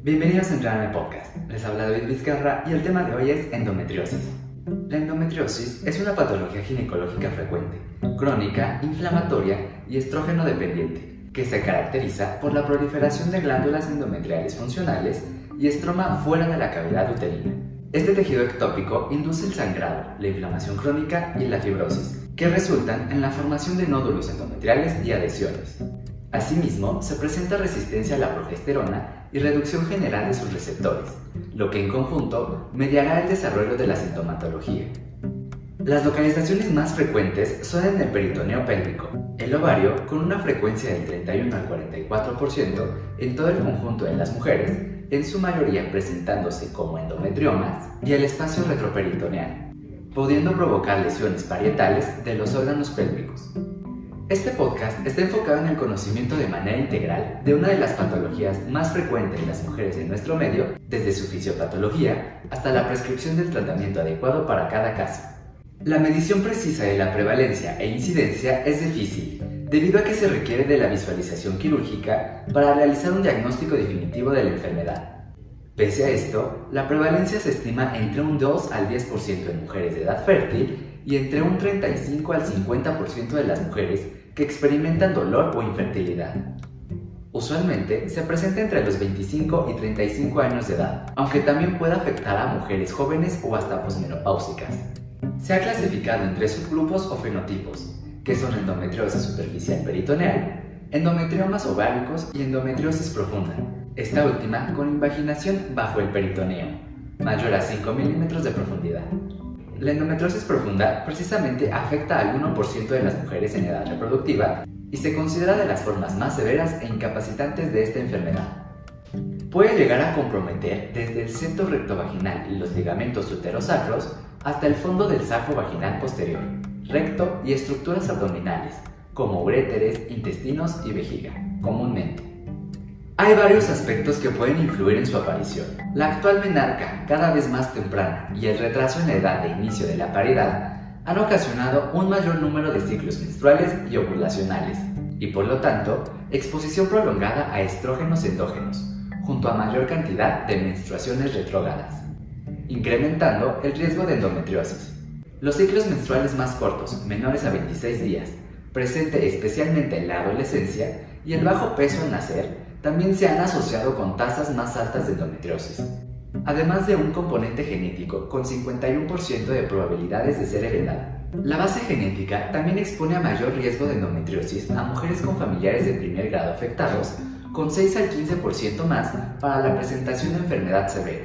Bienvenidos a Entrenarme Podcast. Les habla David Vizcarra y el tema de hoy es endometriosis. La endometriosis es una patología ginecológica frecuente, crónica, inflamatoria y estrógeno dependiente, que se caracteriza por la proliferación de glándulas endometriales funcionales y estroma fuera de la cavidad uterina. Este tejido ectópico induce el sangrado, la inflamación crónica y la fibrosis, que resultan en la formación de nódulos endometriales y adhesiones. Asimismo, se presenta resistencia a la progesterona y reducción general de sus receptores, lo que en conjunto mediará el desarrollo de la sintomatología. Las localizaciones más frecuentes son en el peritoneo pélvico, el ovario con una frecuencia del 31 al 44% en todo el conjunto de las mujeres, en su mayoría presentándose como endometriomas, y el espacio retroperitoneal, pudiendo provocar lesiones parietales de los órganos pélvicos. Este podcast está enfocado en el conocimiento de manera integral de una de las patologías más frecuentes en las mujeres en nuestro medio, desde su fisiopatología hasta la prescripción del tratamiento adecuado para cada caso. La medición precisa de la prevalencia e incidencia es difícil, debido a que se requiere de la visualización quirúrgica para realizar un diagnóstico definitivo de la enfermedad. Pese a esto, la prevalencia se estima entre un 2 al 10% en mujeres de edad fértil y entre un 35 al 50% de las mujeres que experimentan dolor o infertilidad. Usualmente se presenta entre los 25 y 35 años de edad, aunque también puede afectar a mujeres jóvenes o hasta posmenopáusicas. Se ha clasificado en 3 subgrupos o fenotipos, que son endometriosis superficial peritoneal, endometriomas ováricos y endometriosis profunda, esta última con invaginación bajo el peritoneo, mayor a 5 milímetros de profundidad. La endometriosis profunda precisamente afecta al 1% de las mujeres en edad reproductiva y se considera de las formas más severas e incapacitantes de esta enfermedad. Puede llegar a comprometer desde el septo rectovaginal y los ligamentos uterosacros hasta el fondo del saco vaginal posterior, recto y estructuras abdominales, como uréteres, intestinos y vejiga, comúnmente. Hay varios aspectos que pueden influir en su aparición. La actual menarca, cada vez más temprana, y el retraso en la edad de inicio de la paridad han ocasionado un mayor número de ciclos menstruales y ovulacionales, y por lo tanto, exposición prolongada a estrógenos endógenos, junto a mayor cantidad de menstruaciones retrógradas, incrementando el riesgo de endometriosis. Los ciclos menstruales más cortos, menores a 26 días, presente especialmente en la adolescencia, y el bajo peso al nacer, también se han asociado con tasas más altas de endometriosis, además de un componente genético con 51% de probabilidades de ser heredada. La base genética también expone a mayor riesgo de endometriosis a mujeres con familiares de primer grado afectados, con 6 al 15% más para la presentación de enfermedad severa.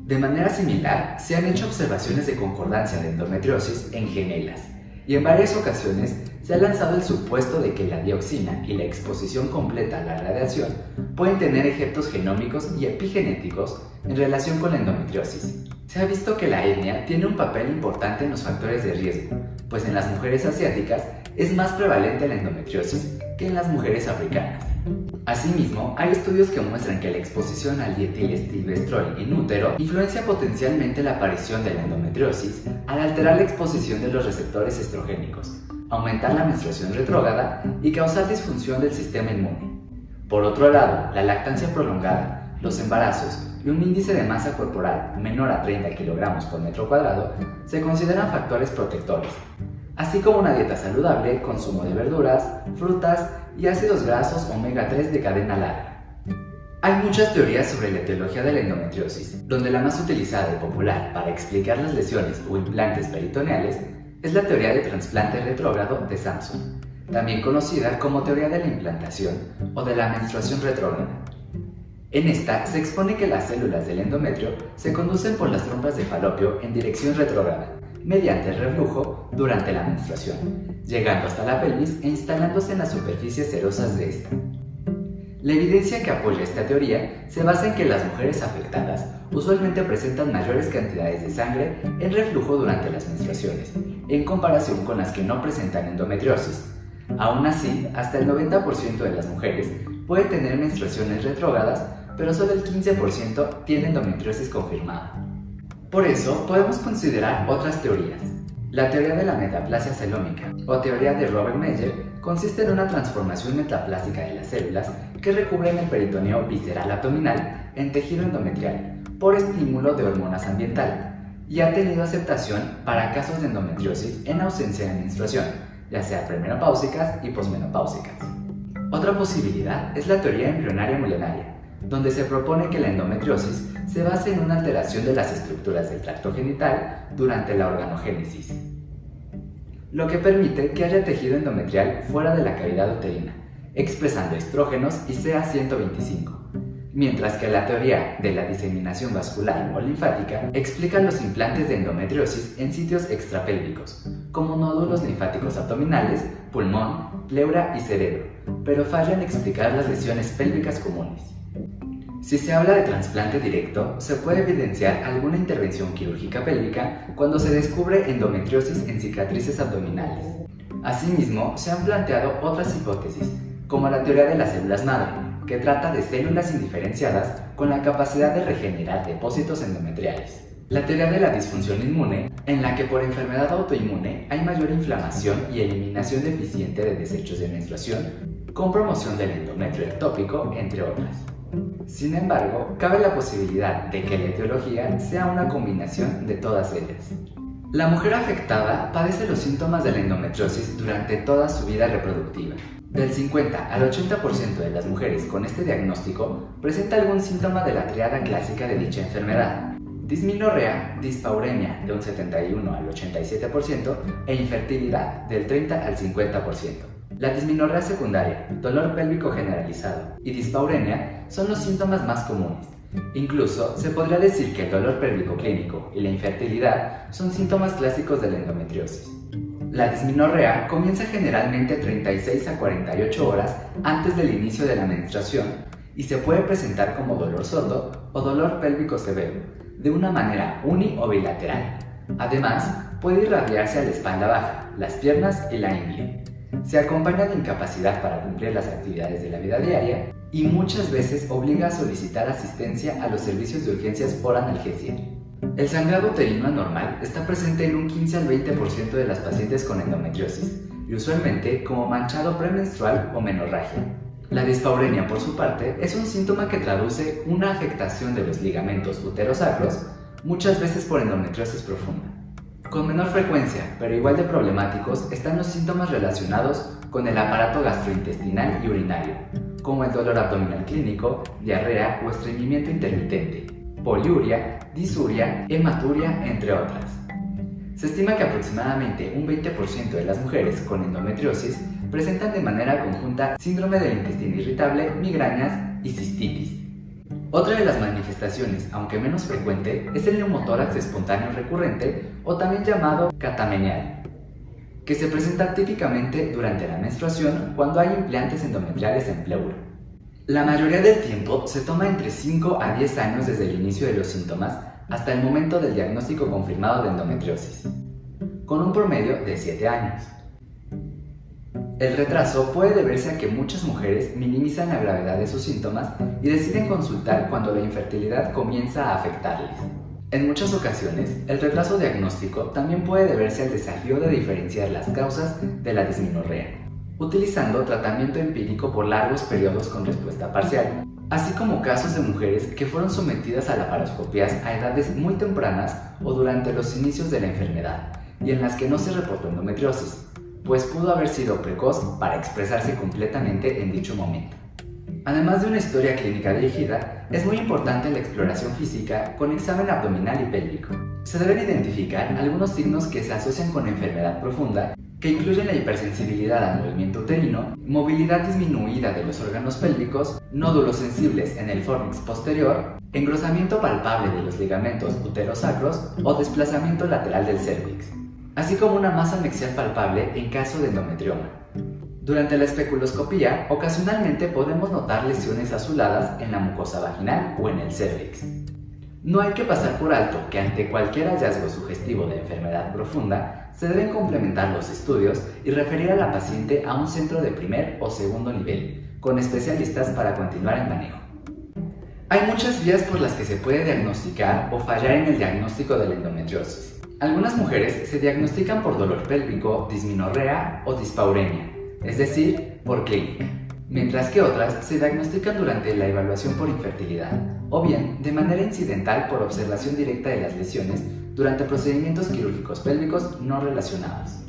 De manera similar, se han hecho observaciones de concordancia de endometriosis en gemelas, y en varias ocasiones se ha lanzado el supuesto de que la dioxina y la exposición completa a la radiación pueden tener efectos genómicos y epigenéticos en relación con la endometriosis. Se ha visto que la etnia tiene un papel importante en los factores de riesgo, pues en las mujeres asiáticas es más prevalente la endometriosis que en las mujeres africanas. Asimismo, hay estudios que muestran que la exposición al dietilestilbestrol in útero influencia potencialmente la aparición de la endometriosis al alterar la exposición de los receptores estrogénicos, aumentar la menstruación retrógrada y causar disfunción del sistema inmune. Por otro lado, la lactancia prolongada, los embarazos y un índice de masa corporal menor a 30 kg por metro cuadrado se consideran factores protectores, así como una dieta saludable, consumo de verduras, frutas y ácidos grasos omega 3 de cadena larga. Hay muchas teorías sobre la etiología de la endometriosis, donde la más utilizada y popular para explicar las lesiones o implantes peritoneales es la teoría de trasplante retrógrado de Sampson, también conocida como teoría de la implantación o de la menstruación retrógrada. En esta se expone que las células del endometrio se conducen por las trompas de falopio en dirección retrógrada, mediante el reflujo durante la menstruación, llegando hasta la pelvis e instalándose en las superficies serosas de esta. La evidencia que apoya esta teoría se basa en que las mujeres afectadas usualmente presentan mayores cantidades de sangre en reflujo durante las menstruaciones, en comparación con las que no presentan endometriosis. Aún así, hasta el 90% de las mujeres puede tener menstruaciones retrógradas, pero solo el 15% tiene endometriosis confirmada. Por eso, podemos considerar otras teorías. La teoría de la metaplasia celómica o teoría de Robert Meyer consiste en una transformación metaplástica de las células que recubren el peritoneo visceral abdominal en tejido endometrial por estímulo de hormonas ambiental y ha tenido aceptación para casos de endometriosis en ausencia de menstruación, ya sea premenopáusicas y posmenopáusicas. Otra posibilidad es la teoría embrionaria milenaria, donde se propone que la endometriosis se base en una alteración de las estructuras del tracto genital durante la organogénesis, lo que permite que haya tejido endometrial fuera de la cavidad uterina, expresando estrógenos y CA125, mientras que la teoría de la diseminación vascular o linfática explica los implantes de endometriosis en sitios extrapélvicos, como nódulos linfáticos abdominales, pulmón, pleura y cerebro, pero falla en explicar las lesiones pélvicas comunes. Si se habla de trasplante directo, se puede evidenciar alguna intervención quirúrgica pélvica cuando se descubre endometriosis en cicatrices abdominales. Asimismo, se han planteado otras hipótesis, como la teoría de las células madre, que trata de células indiferenciadas con la capacidad de regenerar depósitos endometriales. La teoría de la disfunción inmune, en la que por enfermedad autoinmune hay mayor inflamación y eliminación deficiente de desechos de menstruación, con promoción del endometrio ectópico, entre otras. Sin embargo, cabe la posibilidad de que la etiología sea una combinación de todas ellas. La mujer afectada padece los síntomas de la endometriosis durante toda su vida reproductiva. Del 50 al 80% de las mujeres con este diagnóstico presenta algún síntoma de la triada clásica de dicha enfermedad: dismenorrea, dispauremia de un 71 al 87% e infertilidad del 30 al 50%. La dismenorrea secundaria, dolor pélvico generalizado y dispauremia son los síntomas más comunes. Incluso se podría decir que el dolor pélvico clínico y la infertilidad son síntomas clásicos de la endometriosis. La dismenorrea comienza generalmente 36 a 48 horas antes del inicio de la menstruación y se puede presentar como dolor sordo o dolor pélvico severo, de una manera uni o bilateral. Además, puede irradiarse a la espalda baja, las piernas y la ingle. Se acompaña de incapacidad para cumplir las actividades de la vida diaria y muchas veces obliga a solicitar asistencia a los servicios de urgencias por analgesia. El sangrado uterino anormal está presente en un 15 al 20% de las pacientes con endometriosis y usualmente como manchado premenstrual o menorragia. La dispauremia, por su parte, es un síntoma que traduce una afectación de los ligamentos uterosacros, muchas veces por endometriosis profunda. Con menor frecuencia, pero igual de problemáticos, están los síntomas relacionados con el aparato gastrointestinal y urinario, como el dolor abdominal clínico, diarrea o estreñimiento intermitente, poliuria, disuria, hematuria, entre otras. Se estima que aproximadamente un 20% de las mujeres con endometriosis presentan de manera conjunta síndrome del intestino irritable, migrañas y cistitis. Otra de las manifestaciones, aunque menos frecuente, es el neumotórax espontáneo recurrente o también llamado catamenial, que se presenta típicamente durante la menstruación cuando hay implantes endometriales en pleura. La mayoría del tiempo se toma entre 5 a 10 años desde el inicio de los síntomas hasta el momento del diagnóstico confirmado de endometriosis, con un promedio de 7 años. El retraso puede deberse a que muchas mujeres minimizan la gravedad de sus síntomas y deciden consultar cuando la infertilidad comienza a afectarles. En muchas ocasiones, el retraso diagnóstico también puede deberse al desafío de diferenciar las causas de la dismenorrea, utilizando tratamiento empírico por largos periodos con respuesta parcial, así como casos de mujeres que fueron sometidas a laparoscopías a edades muy tempranas o durante los inicios de la enfermedad, y en las que no se reportó endometriosis, pues pudo haber sido precoz para expresarse completamente en dicho momento. Además de una historia clínica dirigida, es muy importante la exploración física con examen abdominal y pélvico. Se deben identificar algunos signos que se asocian con enfermedad profunda, que incluyen la hipersensibilidad al movimiento uterino, movilidad disminuida de los órganos pélvicos, nódulos sensibles en el fornix posterior, engrosamiento palpable de los ligamentos uterosacros o desplazamiento lateral del cérvix, así como una masa amexial palpable en caso de endometrioma. Durante la especuloscopía, ocasionalmente podemos notar lesiones azuladas en la mucosa vaginal o en el cérvix. No hay que pasar por alto que ante cualquier hallazgo sugestivo de enfermedad profunda, se deben complementar los estudios y referir a la paciente a un centro de primer o segundo nivel, con especialistas para continuar el manejo. Hay muchas vías por las que se puede diagnosticar o fallar en el diagnóstico de la endometriosis. Algunas mujeres se diagnostican por dolor pélvico, dismenorrea o dispauremia, es decir, por clínica, mientras que otras se diagnostican durante la evaluación por infertilidad, o bien de manera incidental por observación directa de las lesiones durante procedimientos quirúrgicos pélvicos no relacionados.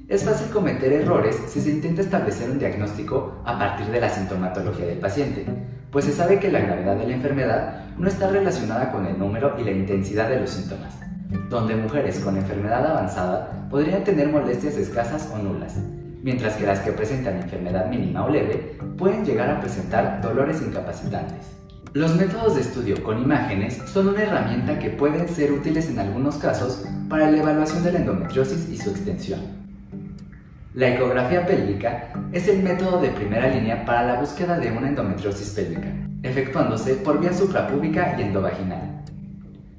Es fácil cometer errores si se intenta establecer un diagnóstico a partir de la sintomatología del paciente, pues se sabe que la gravedad de la enfermedad no está relacionada con el número y la intensidad de los síntomas, donde mujeres con enfermedad avanzada podrían tener molestias escasas o nulas, mientras que las que presentan enfermedad mínima o leve pueden llegar a presentar dolores incapacitantes. Los métodos de estudio con imágenes son una herramienta que pueden ser útiles en algunos casos para la evaluación de la endometriosis y su extensión. La ecografía pélvica es el método de primera línea para la búsqueda de una endometriosis pélvica, efectuándose por vía suprapúbica y endovaginal.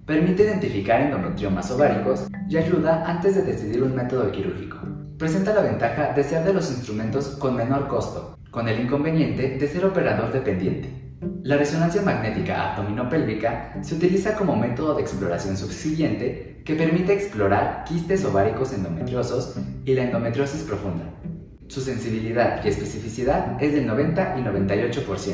Permite identificar endometriomas ováricos y ayuda antes de decidir un método quirúrgico. Presenta la ventaja de ser de los instrumentos con menor costo, con el inconveniente de ser operador dependiente. La resonancia magnética abdominopélvica se utiliza como método de exploración subsiguiente que permite explorar quistes ováricos endometriosos y la endometriosis profunda. Su sensibilidad y especificidad es del 90 y 98%.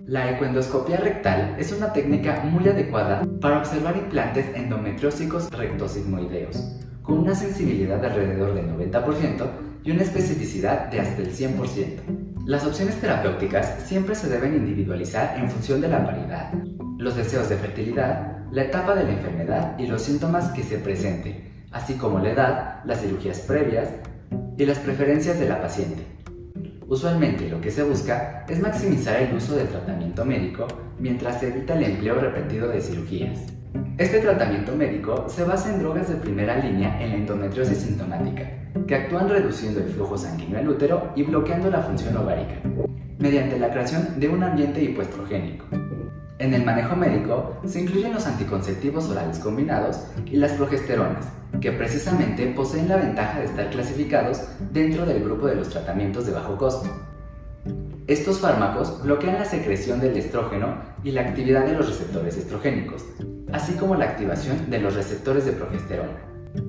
La ecoendoscopia rectal es una técnica muy adecuada para observar implantes endometriósicos rectosigmoideos, con una sensibilidad de alrededor del 90% y una especificidad de hasta el 100%. Las opciones terapéuticas siempre se deben individualizar en función de la paridad, los deseos de fertilidad, la etapa de la enfermedad y los síntomas que se presenten, así como la edad, las cirugías previas y las preferencias de la paciente. Usualmente lo que se busca es maximizar el uso del tratamiento médico mientras se evita el empleo repetido de cirugías. Este tratamiento médico se basa en drogas de primera línea en la endometriosis sintomática, que actúan reduciendo el flujo sanguíneo al útero y bloqueando la función ovárica, mediante la creación de un ambiente hipoestrogénico. En el manejo médico se incluyen los anticonceptivos orales combinados y las progesteronas, que precisamente poseen la ventaja de estar clasificados dentro del grupo de los tratamientos de bajo costo. Estos fármacos bloquean la secreción del estrógeno y la actividad de los receptores estrogénicos, así como la activación de los receptores de progesterona.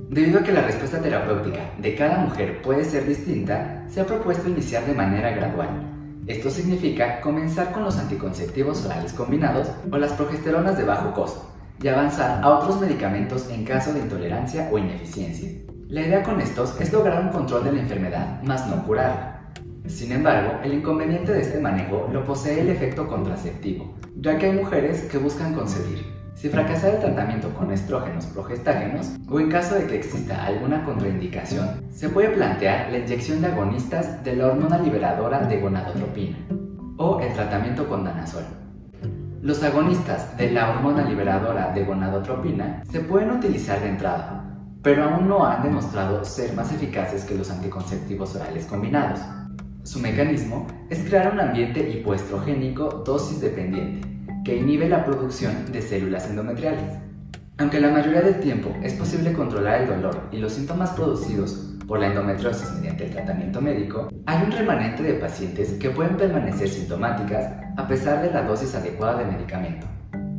Debido a que la respuesta terapéutica de cada mujer puede ser distinta, se ha propuesto iniciar de manera gradual. Esto significa comenzar con los anticonceptivos orales combinados o las progesteronas de bajo costo y avanzar a otros medicamentos en caso de intolerancia o ineficiencia. La idea con estos es lograr un control de la enfermedad, más no curarla. Sin embargo, el inconveniente de este manejo lo posee el efecto contraceptivo, ya que hay mujeres que buscan concebir. Si fracasa el tratamiento con estrógenos progestágenos o en caso de que exista alguna contraindicación, se puede plantear la inyección de agonistas de la hormona liberadora de gonadotropina o el tratamiento con danazol. Los agonistas de la hormona liberadora de gonadotropina se pueden utilizar de entrada, pero aún no han demostrado ser más eficaces que los anticonceptivos orales combinados. Su mecanismo es crear un ambiente hipoestrogénico dosis dependiente, que inhibe la producción de células endometriales. Aunque la mayoría del tiempo es posible controlar el dolor y los síntomas producidos por la endometriosis mediante el tratamiento médico, hay un remanente de pacientes que pueden permanecer sintomáticas a pesar de la dosis adecuada de medicamento.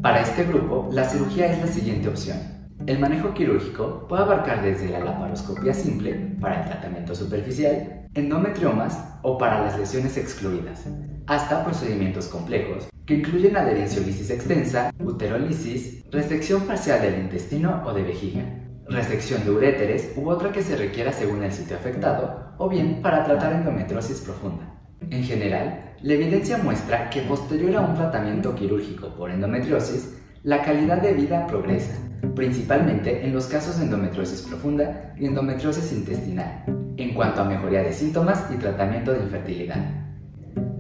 Para este grupo, la cirugía es la siguiente opción. El manejo quirúrgico puede abarcar desde la laparoscopia simple para el tratamiento superficial, endometriomas o para las lesiones excluidas, hasta procedimientos complejos que incluyen adherenciolisis extensa, uterolisis, resección parcial del intestino o de vejiga, resección de uréteres u otra que se requiera según el sitio afectado, o bien para tratar endometriosis profunda. En general, la evidencia muestra que posterior a un tratamiento quirúrgico por endometriosis, la calidad de vida progresa, principalmente en los casos de endometriosis profunda y endometriosis intestinal, en cuanto a mejoría de síntomas y tratamiento de infertilidad.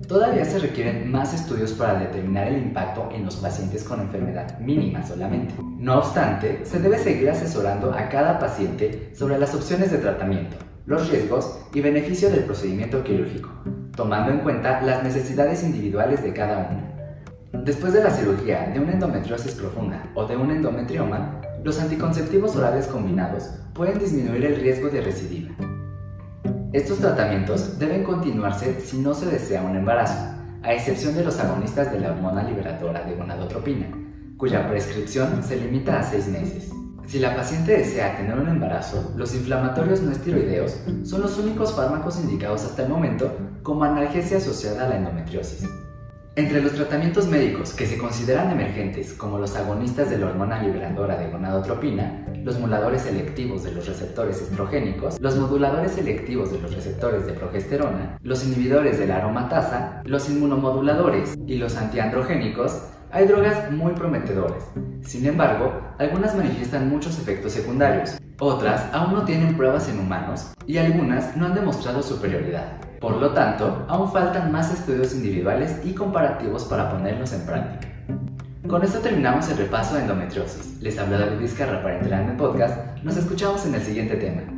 Todavía se requieren más estudios para determinar el impacto en los pacientes con enfermedad mínima solamente. No obstante, se debe seguir asesorando a cada paciente sobre las opciones de tratamiento, los riesgos y beneficio del procedimiento quirúrgico, tomando en cuenta las necesidades individuales de cada uno. Después de la cirugía de una endometriosis profunda o de un endometrioma, los anticonceptivos orales combinados pueden disminuir el riesgo de recidiva. Estos tratamientos deben continuarse si no se desea un embarazo, a excepción de los agonistas de la hormona liberadora de gonadotropina, cuya prescripción se limita a 6 meses. Si la paciente desea tener un embarazo, los inflamatorios no esteroideos son los únicos fármacos indicados hasta el momento como analgesia asociada a la endometriosis. Entre los tratamientos médicos que se consideran emergentes, como los agonistas de la hormona liberadora de gonadotropina, los moduladores selectivos de los receptores estrogénicos, los moduladores selectivos de los receptores de progesterona, los inhibidores de la aromatasa, los inmunomoduladores y los antiandrogénicos, hay drogas muy prometedoras. Sin embargo, algunas manifiestan muchos efectos secundarios, otras aún no tienen pruebas en humanos y algunas no han demostrado superioridad. Por lo tanto, aún faltan más estudios individuales y comparativos para ponerlos en práctica. Con esto terminamos el repaso de endometriosis. Les habla David Vizcarra para Enterarme Podcast. Nos escuchamos en el siguiente tema.